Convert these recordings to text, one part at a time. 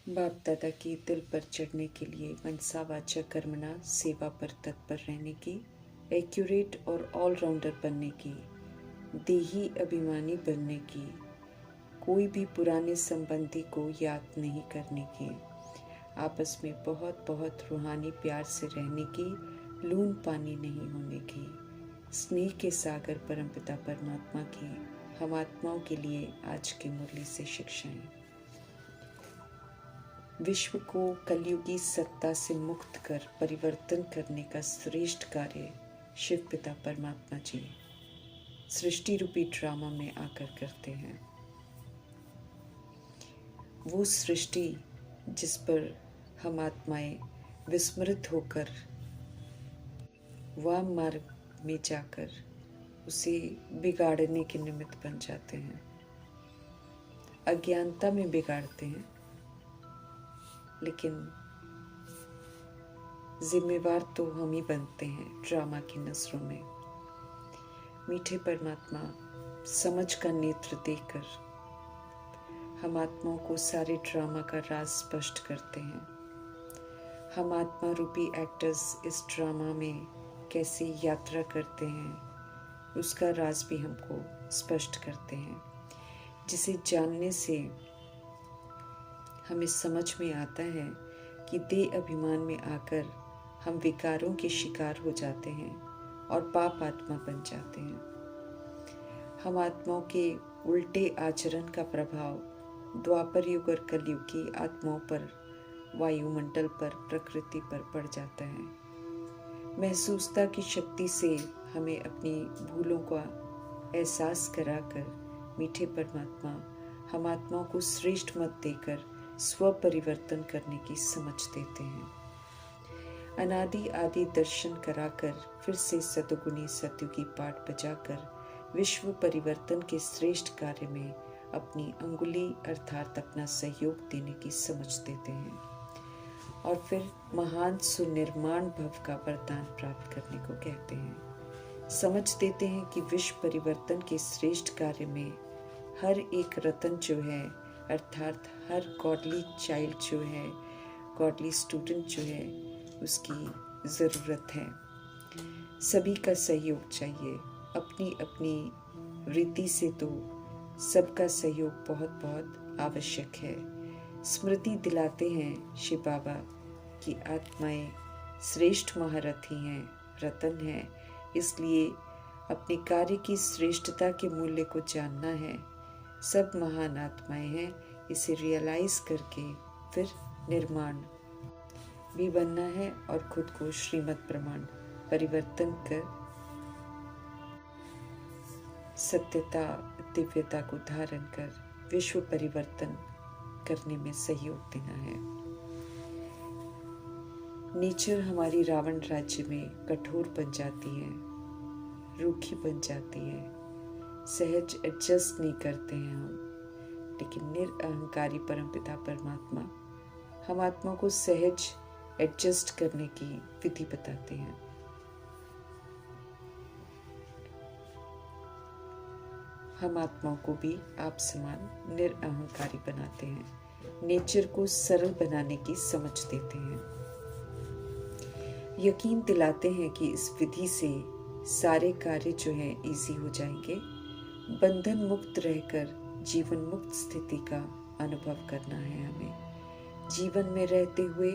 बाप दादा की दिल पर चढ़ने के लिए मनसा वाचा कर्मणा सेवा पर तत्पर रहने की, एक्यूरेट और ऑलराउंडर बनने की, देही अभिमानी बनने की, कोई भी पुराने संबंधी को याद नहीं करने की, आपस में बहुत बहुत रूहानी प्यार से रहने की, लून पानी नहीं होने की, स्नेह के सागर परमपिता परमात्मा की हम आत्माओं के लिए आज की मुरली से शिक्षाएं। विश्व को कलयुगी सत्ता से मुक्त कर परिवर्तन करने का श्रेष्ठ कार्य शिव पिता परमात्मा जी सृष्टि रूपी ड्रामा में आकर करते हैं। वो सृष्टि जिस पर हम आत्माएं विस्मृत होकर वाम मार्ग में जाकर उसे बिगाड़ने के निमित्त बन जाते हैं, अज्ञानता में बिगाड़ते हैं, लेकिन जिम्मेवार तो हम ही बनते हैं ड्रामा की नजरों में। मीठे परमात्मा समझ का नेत्र देकर हम आत्माओं को सारे ड्रामा का राज स्पष्ट करते हैं। हम आत्मा रूपी एक्टर्स इस ड्रामा में कैसे यात्रा करते हैं उसका राज भी हमको स्पष्ट करते हैं, जिसे जानने से हमें समझ में आता है कि देह अभिमान में आकर हम विकारों के शिकार हो जाते हैं और पाप आत्मा बन जाते हैं। हम आत्माओं के उल्टे आचरण का प्रभाव द्वापर युग और कलयुग की आत्माओं पर, वायुमंडल पर, प्रकृति पर पड़ जाता है। महसूसता की शक्ति से हमें अपनी भूलों का एहसास कराकर मीठे परमात्मा हम आत्माओं को श्रेष्ठ मत देकर स्व परिवर्तन करने की समझ देते हैं। अनादि आदि दर्शन कराकर फिर से सतगुणी सतयुगी पाठ बजाकर विश्व परिवर्तन के श्रेष्ठ कार्य में अपनी अंगुली अर्थात अपना सहयोग देने की समझ देते हैं और फिर महान सुनिर्माण भव का वरदान प्राप्त करने को कहते हैं। समझ देते हैं कि विश्व परिवर्तन के श्रेष्ठ कार्य में हर एक रतन जो है अर्थात हर गॉडली चाइल्ड जो है, गॉडली स्टूडेंट जो है, उसकी ज़रूरत है। सभी का सहयोग चाहिए। अपनी अपनी रीति से तो सबका सहयोग बहुत बहुत आवश्यक है। स्मृति दिलाते हैं शिव बाबा कि आत्माएं श्रेष्ठ महारथी हैं, रतन हैं, इसलिए अपने कार्य की श्रेष्ठता के मूल्य को जानना है। सब महान आत्माएं हैं, इसे रियलाइज करके फिर निर्माण भी बनना है और खुद को श्रीमद् प्रमाण परिवर्तन कर सत्यता दिव्यता को धारण कर विश्व परिवर्तन करने में सहयोग देना है। नेचर हमारी रावण राज्य में कठोर बन जाती है, रूखी बन जाती है, सहज एडजस्ट नहीं करते हैं हम, लेकिन निरअहंकारी परमपिता परमात्मा हम आत्मा को सहज एडजस्ट करने की विधि बताते हैं। हम आत्माओं को भी आप समान निरअहंकारी बनाते हैं, नेचर को सरल बनाने की समझ देते हैं। यकीन दिलाते हैं कि इस विधि से सारे कार्य जो हैं इजी हो जाएंगे। बंधन मुक्त रहकर जीवन मुक्त स्थिति का अनुभव करना है हमें। जीवन में रहते हुए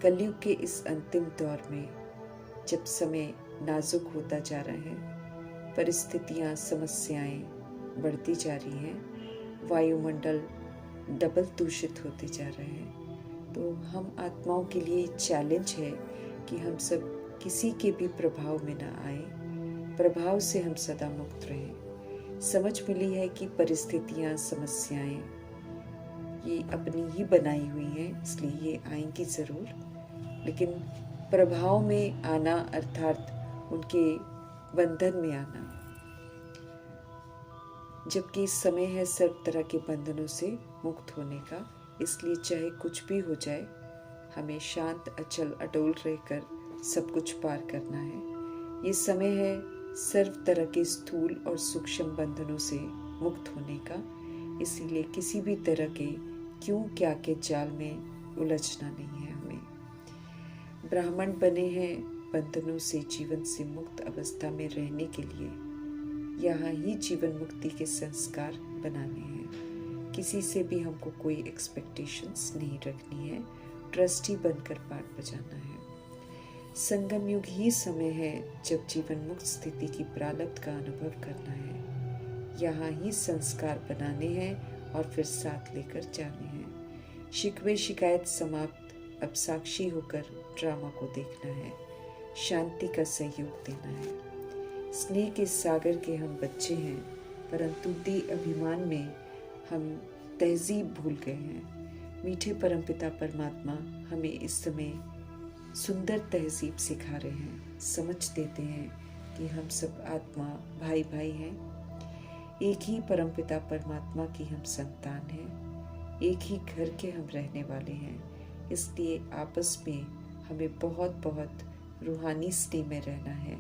कलयुग के इस अंतिम दौर में जब समय नाजुक होता जा रहा है, परिस्थितियां समस्याएं बढ़ती जा रही हैं, वायुमंडल डबल दूषित होते जा रहे हैं, तो हम आत्माओं के लिए चैलेंज है कि हम सब किसी के भी प्रभाव में ना आए, प्रभाव से हम सदा मुक्त रहें। समझ मिली है कि परिस्थितियां समस्याएं ये अपनी ही बनाई हुई हैं, इसलिए ये आएंगी ज़रूर, लेकिन प्रभाव में आना अर्थात उनके बंधन में आना, जबकि समय है सर्व तरह के बंधनों से मुक्त होने का। इसलिए चाहे कुछ भी हो जाए, हमें शांत अचल अडोल रहकर सब कुछ पार करना है। ये समय है सर्व तरह के स्थूल और सूक्ष्म बंधनों से मुक्त होने का, इसीलिए किसी भी तरह के क्यों क्या के जाल में उलझना नहीं है हमें। ब्राह्मण बने हैं बंधनों से जीवन से मुक्त अवस्था में रहने के लिए। यहाँ ही जीवन मुक्ति के संस्कार बनाने हैं। किसी से भी हमको कोई एक्सपेक्टेशंस नहीं रखनी है, ट्रस्टी बनकर पाठ बजाना है। संगम युग ही समय है जब जीवन मुक्त स्थिति की प्रारब्ध का अनुभव करना है। यहाँ ही संस्कार बनाने हैं और फिर साथ लेकर जाने हैं। शिकवे शिकायत समाप्त, अब साक्षी होकर ड्रामा को देखना है। शांति का सहयोग देना है। स्नेह के सागर के हम बच्चे हैं, परंतु देह अभिमान में हम तहजीब भूल गए हैं। मीठे परमपिता परमात्मा हमें इस समय सुंदर तहजीब सिखा रहे हैं। समझ देते हैं कि हम सब आत्मा भाई भाई हैं। एक ही परमपिता परमात्मा की हम संतान हैं। एक ही घर के हम रहने वाले हैं। इसलिए आपस में हमें बहुत बहुत रूहानी स्नेह में रहना है।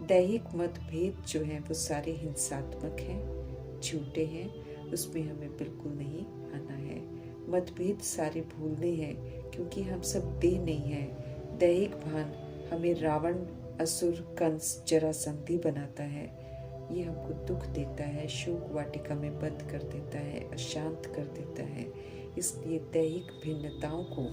दैहिक मतभेद जो हैं वो सारे हिंसात्मक हैं, झूठे हैं, उसमें हमें बिल्कुल नहीं आना है। मतभेद सारे भूलने हैं, क्योंकि हम सब देह नहीं हैं। दैहिक भान हमें रावण, असुर, कंस, जरासंधि बनाता है। ये हमको दुख देता है, शोक वाटिका में बंद कर देता है, अशांत कर देता है। इसलिए दैहिक भिन्नताओं को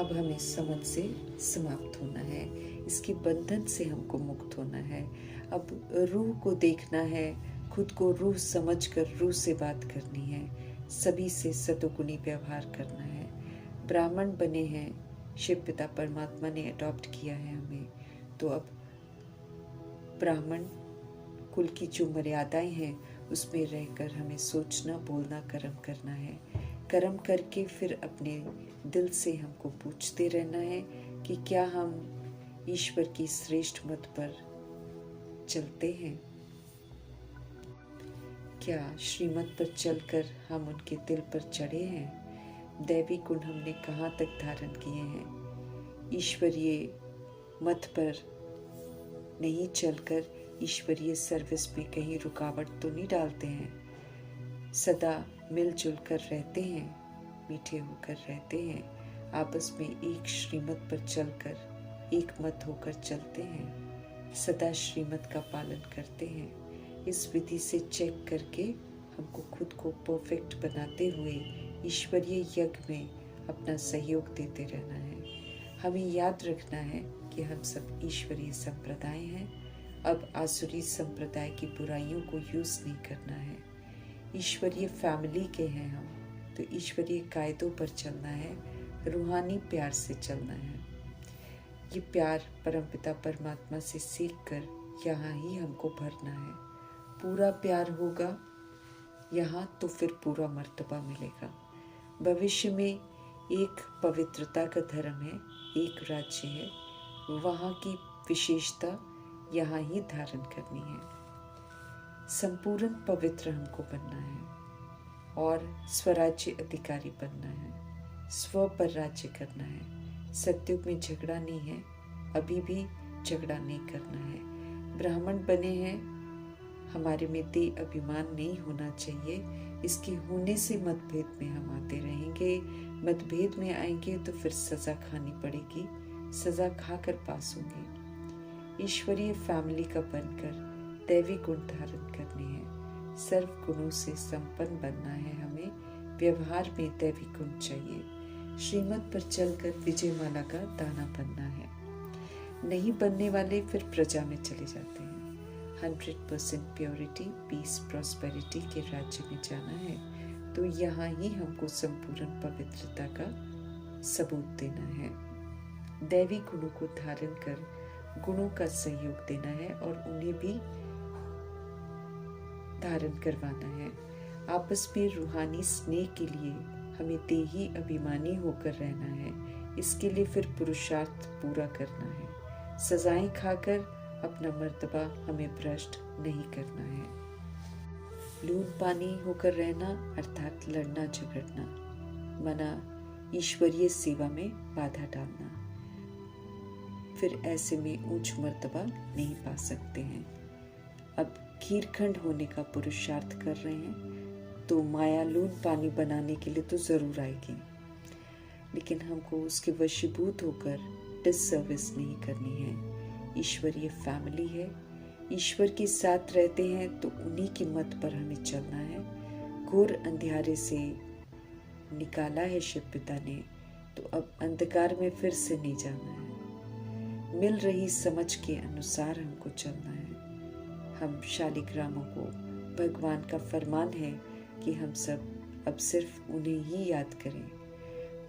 अब हमें समझ से समाप्त होना है। इसके बंधन से हमको मुक्त होना है। अब रूह को देखना है, खुद को रूह समझकर रूह से बात करनी है। सभी से सतोगुणी व्यवहार करना है। ब्राह्मण बने हैं, शिव पिता परमात्मा ने अडॉप्ट किया है हमें, तो अब ब्राह्मण कुल की जो मर्यादाएं हैं उसमें रहकर हमें सोचना, बोलना, कर्म करना है। कर्म करके फिर अपने दिल से हमको पूछते रहना है कि क्या हम ईश्वर की श्रेष्ठ मत पर चलते हैं। क्या श्रीमत पर चलकर हम उनके दिल पर चढ़े हैं। दैवी गुण हमने कहाँ तक धारण किए हैं। ईश्वरीय मत पर नहीं चलकर ईश्वरीय सर्विस में कहीं रुकावट तो नहीं डालते हैं। सदा मिलजुल कर रहते हैं, मीठे होकर रहते हैं, आपस में एक श्रीमत पर चलकर एक मत होकर चलते हैं, सदा श्रीमत का पालन करते हैं। इस विधि से चेक करके हमको खुद को परफेक्ट बनाते हुए ईश्वरीय यज्ञ में अपना सहयोग देते रहना है। हमें याद रखना है कि हम सब ईश्वरीय संप्रदाय हैं। अब आसुरी संप्रदाय की बुराइयों को यूज नहीं करना है। ईश्वरीय फैमिली के हैं हम, तो ईश्वरीय कायदों पर चलना है, रूहानी प्यार से चलना है। ये प्यार परमपिता परमात्मा से सीख कर यहाँ ही हमको भरना है। पूरा प्यार होगा यहाँ तो फिर पूरा मर्तबा मिलेगा। भविष्य में एक पवित्रता का धर्म है, एक राज्य है, वहाँ की विशेषता यहाँ ही धारण करनी है। संपूर्ण पवित्र हमको बनना है और स्वराज्य अधिकारी बनना है, स्व पर राज्य करना है। सत्युग में झगड़ा नहीं है, अभी भी झगड़ा नहीं करना है। ब्राह्मण बने हैं, हमारे में देह अभिमान नहीं होना चाहिए। इसके होने से मतभेद में हम आते रहेंगे। मतभेद में आएंगे तो फिर सजा खानी पड़ेगी, सजा खाकर पास होंगे। ईश्वरीय फैमिली का बनकर दैवी गुण धारण करने हैं। सर्व गुणों से संपन्न बनना है हमें। व्यवहार में दैवी गुण चाहिए। श्रीमत पर चलकर विजयमाला का दाना बनना है। नहीं बनने वाले फिर प्रजा में चले जाते हैं। 100% प्योरिटी, पीस, प्रॉस्पेरिटी के राज्य में जाना है, तो यहाँ ही हमको संपूर्ण पवित्रता का सबूत देना है। दैवी गुणों को धारण कर गुणों का सहयोग देना है और उन्हें भी धारण करवाना है। आपस में रूहानी स्नेह के लिए हमें देही अभिमानी होकर रहना है। इसके लिए फिर पुरुषार्थ पूरा करना है। सजाएं खाकर अपना मर्तबा हमें भ्रष्ट नहीं करना है। लून पानी होकर रहना अर्थात लड़ना झगड़ना, मना ईश्वरीय सेवा में बाधा डालना, फिर ऐसे में ऊंच मर्तबा नहीं पा सकते हैं। अब खीरखंड होने का पुरुषार्थ कर रहे हैं तो माया लून पानी बनाने के लिए तो ज़रूर आएगी, लेकिन हमको उसके वशीभूत होकर डिससर्विस नहीं करनी है। ईश्वरीय फैमिली है, ईश्वर के साथ रहते हैं तो उन्हीं की मत पर हमें चलना है। घोर अंधियारे से निकाला है शिव पिता ने, तो अब अंधकार में फिर से नहीं जाना है। मिल रही समझ के अनुसार हमको चलना है। हम शालिग्रामों को भगवान का फरमान है कि हम सब अब सिर्फ उन्हें ही याद करें।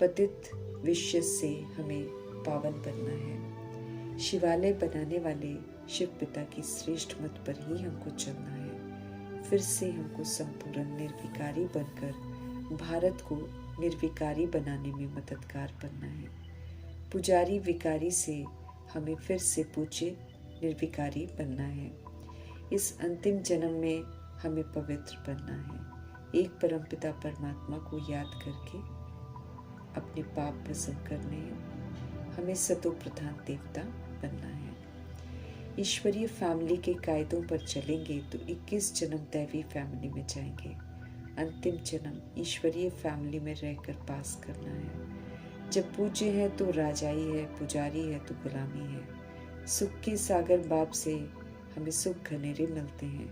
पतित विषय से हमें पावन बनना है। शिवालय बनाने वाले शिव पिता की श्रेष्ठ मत पर ही हमको चलना है। फिर से हमको संपूर्ण निर्विकारी बनकर भारत को निर्विकारी बनाने में मददगार बनना है। पुजारी विकारी से हमें फिर से पूज्य निर्विकारी बनना है। इस अंतिम जन्म में हमें पवित्र बनना है। एक परमपिता परमात्मा को याद करके अपने पाप भस्म करने हैं। हमें सतो प्रधान देवता बनना है। ईश्वरीय फैमिली के कायदों पर चलेंगे तो 21 जन्म दैवी फैमिली में जाएंगे। अंतिम जन्म ईश्वरीय फैमिली में रहकर पास करना है। जब पूज्य है तो राजाई है, पुजारी है तो गुलामी है। सुख के सागर बाप से हमें सुख घनेरे मिलते हैं।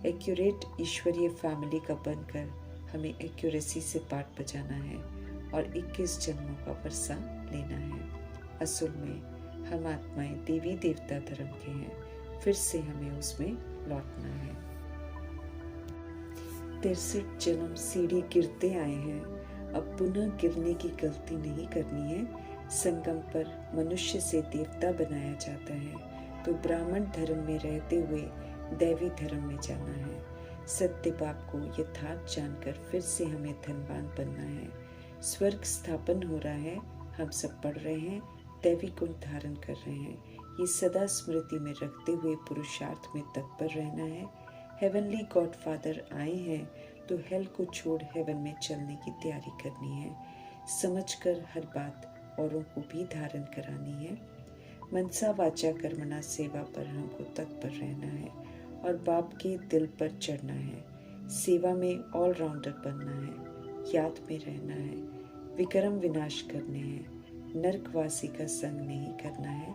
एक्यूरेट ईश्वरीय फैमिली का बनकर हमें एक्यूरेसी से पाठ बजाना है और 21 जन्मों का वर्षा लेना है। असल में हम आत्माएं देवी देवता धर्म के हैं, फिर से हमें उसमें लौटना है। 63 जन्म सीढ़ी गिरते आए हैं, अब पुनः गिरने की गलती नहीं करनी है। संगम पर मनुष्य से देवता बनाया जाता है तो ब्राह्मण धर्म में रहते हुए दैवी धर्म में जाना है। सत्य बाप को यथार्थ जानकर फिर से हमें धनवान बनना है। स्वर्ग स्थापन हो रहा है, हम सब पढ़ रहे हैं, दैवी गुण धारण कर रहे हैं। ये सदा स्मृति में रखते हुए पुरुषार्थ में तत्पर रहना है। हेवनली गॉड फादर आए हैं तो हेल को छोड़ हेवन में चलने की तैयारी करनी है। समझकर हर बात औरों को भी धारण करानी है। मनसा वाचा कर्मणा सेवा पर हमको तत्पर रहना है और बाप के दिल पर चढ़ना है। सेवा में ऑलराउंडर बनना है, याद में रहना है, विक्रम विनाश करने हैं, नरकवासी का संग नहीं करना है,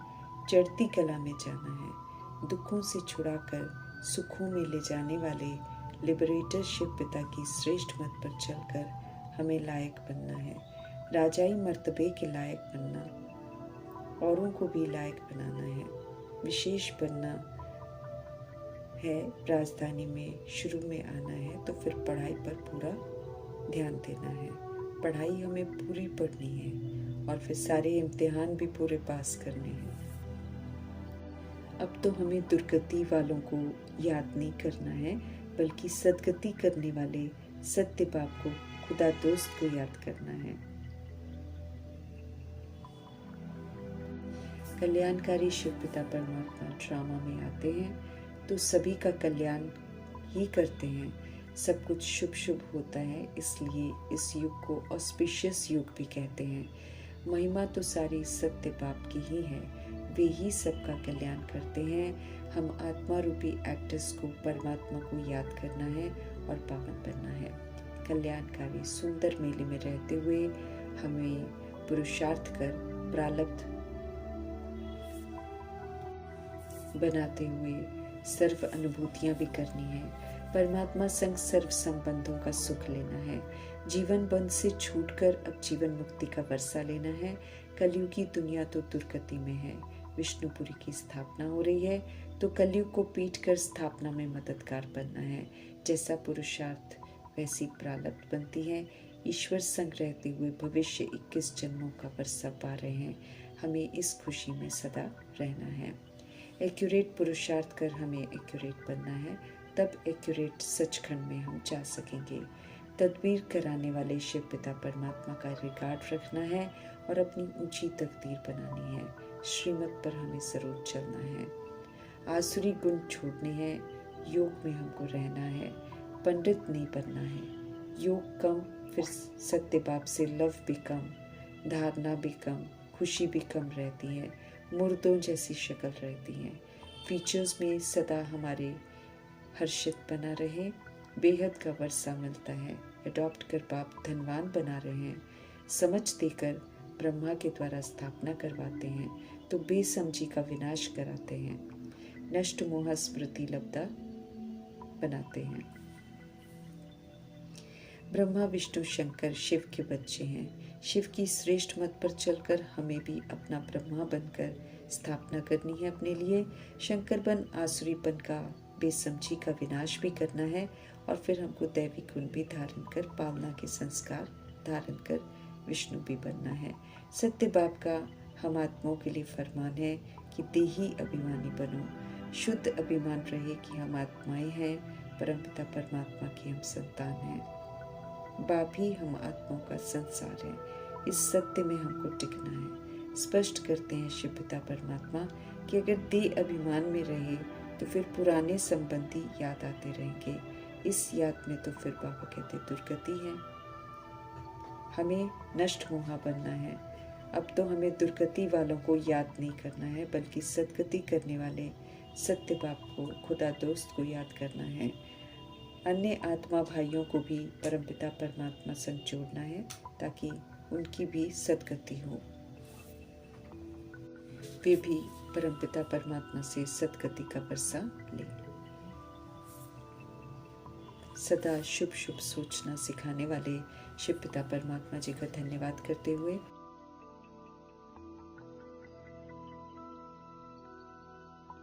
चढ़ती कला में जाना है। दुखों से छुड़ाकर सुखों में ले जाने वाले लिबरेटर शिव पिता की श्रेष्ठ मत पर चलकर हमें लायक बनना है। राजाई मर्तबे के लायक बनना, औरों को भी लायक बनाना है। विशेष बनना है, राजधानी में शुरू में आना है तो फिर पढ़ाई पर पूरा ध्यान देना है। पढ़ाई हमें पूरी पढ़नी है और फिर सारे इम्तिहान भी पूरे पास करने हैं। अब तो हमें दुर्गति वालों को याद नहीं करना है, बल्कि सदगति करने वाले सत्य बाप को, खुदा दोस्त को याद करना है। कल्याणकारी शिव पिता परमात्मा ड्रामा में आते हैं तो सभी का कल्याण ही करते हैं। सब कुछ शुभ शुभ होता है, इसलिए इस युग को ऑस्पिशियस युग भी कहते हैं। महिमा तो सारी सत्य बाप की ही है, वे ही सबका कल्याण करते हैं। हम आत्मा रूपी एक्टर्स को, परमात्मा को याद करना है और पावन बनना है। कल्याणकारी सुंदर मेले में रहते हुए हमें पुरुषार्थ कर प्रारब्ध बनाते हुए सर्व अनुभूतियां भी करनी है। परमात्मा संग सर्व संबंधों का सुख लेना है। जीवन बंध से छूटकर अब जीवन मुक्ति का वर्षा लेना है। कलयुग की दुनिया तो दुर्गति में है। विष्णुपुरी की स्थापना हो रही है तो कलयुग को पीट कर स्थापना में मददगार बनना है। जैसा पुरुषार्थ वैसी प्रारब्ध बनती है। ईश्वर संग रहते हुए भविष्य 21 जन्मों का वर्षा पा रहे हैं। हमें इस खुशी में सदा रहना है। एक्यूरेट पुरुषार्थ कर हमें एक्यूरेट बनना है, तब एक्यूरेट सचखंड में हम जा सकेंगे। तदबीर कराने वाले शिव पिता परमात्मा का रिगार्ड रखना है और अपनी ऊंची तकदीर बनानी है। श्रीमत पर हमें जरूर चलना है। आसुरी गुण छोड़ने हैं, योग में हमको रहना है। पंडित नहीं बनना है। योग कम, फिर सत्य बाप से लव भी कम, धारणा भी कम, खुशी भी कम रहती है। मुर्दों जैसी शक्ल रहती हैं। फीचर्स में सदा हमारे हर्षित बना रहे, बेहद का वर्षा मिलता है। अडॉप्ट कर बाप धनवान बना रहे हैं, समझ देकर ब्रह्मा के द्वारा स्थापना करवाते हैं तो बेसमझी का विनाश कराते हैं, नष्ट मोह स्मृति लब्धा बनाते हैं। ब्रह्मा विष्णु शंकर शिव के बच्चे हैं। शिव की श्रेष्ठ मत पर चलकर हमें भी अपना ब्रह्मा बनकर स्थापना करनी है अपने लिए। शंकर बन आसुरीपन का, बेसमझी का विनाश भी करना है और फिर हमको दैवी गुण भी धारण कर, पालना के संस्कार धारण कर विष्णु भी बनना है। सत्य बाप का हम आत्माओं के लिए फरमान है कि देही अभिमानी बनो, शुद्ध अभिमान रहे कि हम आत्माएं हैं, परमपिता परमात्मा की हम संतान हैं। बाप ही हम आत्माओं का संसार है। इस सत्य में हमको टिकना है। स्पष्ट करते हैं शिव पिता परमात्मा कि अगर देह अभिमान में रहे तो फिर पुराने संबंधी याद आते रहेंगे। इस याद में तो फिर बाबा कहते दुर्गति है। हमें नष्ट मोहा बनना है। अब तो हमें दुर्गति वालों को याद नहीं करना है, बल्कि सदगति करने वाले सत्य बाप को, खुदा दोस्त को याद करना है। अन्य आत्मा भाइयों को भी परमपिता परमात्मा संग जोड़ना है ताकि उनकी भी सदगति हो, वे भी परमपिता परमात्मा से सदगति का वर्षा ले। सदा शुभ शुभ सोचना सिखाने वाले शिव पिता परमात्मा जी का धन्यवाद करते हुए